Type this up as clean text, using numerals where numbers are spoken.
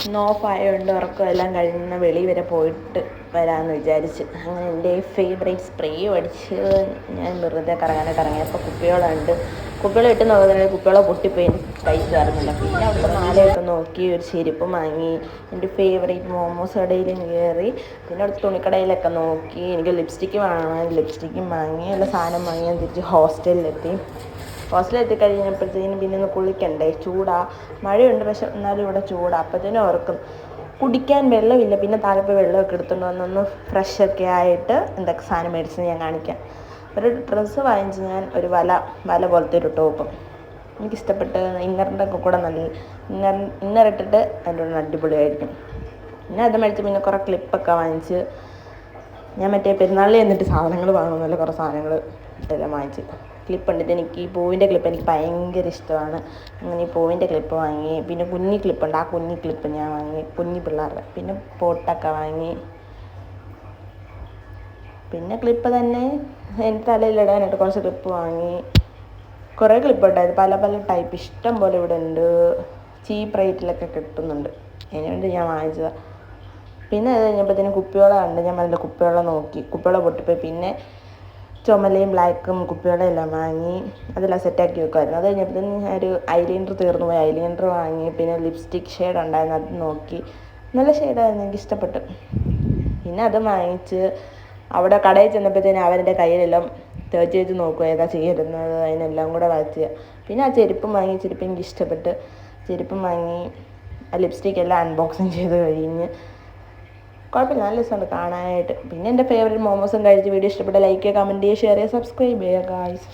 ഇന്ന് ഓഫായതുകൊണ്ട് ഉറക്കം എല്ലാം കഴിഞ്ഞ് വെളി വരെ പോയിട്ട് വരാമെന്ന് വിചാരിച്ച്. അങ്ങനെ എൻ്റെ ഫേവറേറ്റ് സ്പ്രേ അടിച്ച് ഞാൻ വെറുതെ കറങ്ങാനൊക്കെ ഇറങ്ങിയപ്പോൾ കുപ്പിയോളമുണ്ട്. കുപ്പിയോളം ഇട്ട് നോക്കുന്നത് കുപ്പിയോളം പൊട്ടിപ്പോയി കൈ കയറുന്നില്ല. പിന്നെ അവിടുത്തെ മാലയൊക്കെ നോക്കി ഒരു ചെരുപ്പ് വാങ്ങി. എൻ്റെ ഫേവറേറ്റ് മോമോസ് കടയിലും കയറി. പിന്നെ അവിടുത്തെ തുണിക്കടയിലൊക്കെ നോക്കി. എനിക്ക് ലിപ്സ്റ്റിക്ക് വാങ്ങണം, ലിപ്സ്റ്റിക്കും വാങ്ങി. എല്ലാ സാധനം വാങ്ങി ഞാൻ തിരിച്ച് ഹോസ്റ്റലിലെത്തി കഴിഞ്ഞപ്പോഴത്തേനും പിന്നെ ഒന്ന് കുളിക്കണ്ടേ, ചൂടാ, മഴയുണ്ട് പക്ഷെ എന്നാലും ഇവിടെ ചൂടാ. അപ്പോഴത്തേനും ഓർക്കും കുടിക്കാൻ വെള്ളമില്ല. പിന്നെ താഴെ പോയി വെള്ളമൊക്കെ എടുത്തുകൊണ്ട് വന്നൊന്ന് ഫ്രഷൊക്കെ ആയിട്ട് എന്തൊക്കെ സാധനം മേടിച്ചത് ഞാൻ കാണിക്കാം. ഒരു ഡ്രസ്സ് വാങ്ങിച്ച് ഞാൻ, ഒരു വല പോലത്തെ ഒരു ടോപ്പ് എനിക്കിഷ്ടപ്പെട്ട്. ഇന്നറിൻ്റെ ഒക്കെ കൂടെ നല്ല ഇന്നറിട്ടിട്ട് അതിൻ്റെ കൂടെ അടിപൊളിയായിരിക്കും. പിന്നെ അത് മേടിച്ച് പിന്നെ കുറേ ക്ലിപ്പൊക്കെ വാങ്ങിച്ച്. ഞാൻ മറ്റേ പെരുന്നാളിൽ എന്നിട്ട് സാധനങ്ങൾ വാങ്ങുന്നല്ലോ, കുറേ സാധനങ്ങൾ എല്ലാം വാങ്ങിച്ച്. ക്ലിപ്പ് ഉണ്ട്, എനിക്ക് ഈ പൂവിൻ്റെ ക്ലിപ്പ് എനിക്ക് ഭയങ്കര ഇഷ്ടമാണ്. അങ്ങനെ ഈ പൂവിൻ്റെ ക്ലിപ്പ് വാങ്ങി. പിന്നെ കുഞ്ഞി ക്ലിപ്പുണ്ട്, ആ കുഞ്ഞി ക്ലിപ്പ് ഞാൻ വാങ്ങി, കുഞ്ഞി പിള്ളേരുടെ. പിന്നെ പൊട്ടൊക്കെ വാങ്ങി. പിന്നെ ക്ലിപ്പ് തന്നെ എൻ്റെ തലയിലിടാനായിട്ട് കുറച്ച് ക്ലിപ്പ് വാങ്ങി. കുറേ ക്ലിപ്പ് ഉണ്ടായിരുന്നു, പല പല ടൈപ്പ് ഇഷ്ടം പോലെ ഇവിടെ ഉണ്ട്. ചീപ്പ് റേറ്റിലൊക്കെ കിട്ടുന്നുണ്ട്, അതിനുവേണ്ടി ഞാൻ വാങ്ങിച്ചതാണ്. പിന്നെ അത് കഴിഞ്ഞപ്പോഴത്തേനും കുപ്പിയോളം ഉണ്ട്. ഞാൻ നല്ല കുപ്പിയോളം നോക്കി, കുപ്പിയോളം പൊട്ടിപ്പോയി. പിന്നെ ചുമലയും ബ്ലാക്കും കുപ്പിയോളം എല്ലാം വാങ്ങി, അതെല്ലാം സെറ്റാക്കി വെക്കുമായിരുന്നു. അത് കഴിഞ്ഞപ്പോഴത്തേനും ഞാൻ ഒരു ഐലൈനർ തീർന്നു പോയി, ഐലൈനർ വാങ്ങി. പിന്നെ ലിപ്സ്റ്റിക് ഷെയ്ഡ് ഉണ്ടായിരുന്നു, അത് നോക്കി. നല്ല ഷെയ്ഡായിരുന്നു, എനിക്ക് ഇഷ്ടപ്പെട്ടു. പിന്നെ അത് വാങ്ങിച്ച് അവിടെ കടയിൽ ചെന്നപ്പോഴത്തേനും അവരുടെ കയ്യിലെല്ലാം തേച്ച് നോക്കുക ഏതാ ചേരുന്നത്, അതിനെല്ലാം കൂടെ വാങ്ങിച്ച്. പിന്നെ ആ ചെരുപ്പും വാങ്ങി, ചെരുപ്പ് എനിക്ക് ഇഷ്ടപ്പെട്ട്. ചെരുപ്പും വാങ്ങി. ആ ലിപ്സ്റ്റിക് എല്ലാം അൺബോക്സിങ് ചെയ്ത് കഴിഞ്ഞ്. കുഴപ്പമില്ല, നല്ല രസമുണ്ട് കാണാനായിട്ട്. പിന്നെ എൻ്റെ ഫേവറേറ്റ് മോമോസും കഴിച്ച്. വീഡിയോ ഇഷ്ടപ്പെട്ട ലൈക്ക് ചെയ്യുക, കമൻറ്റ് ചെയ്യുക, ഷെയർ ചെയ്യുക, സബ്സ്ക്രൈബ് ചെയ്യുക ഗായ്സ്.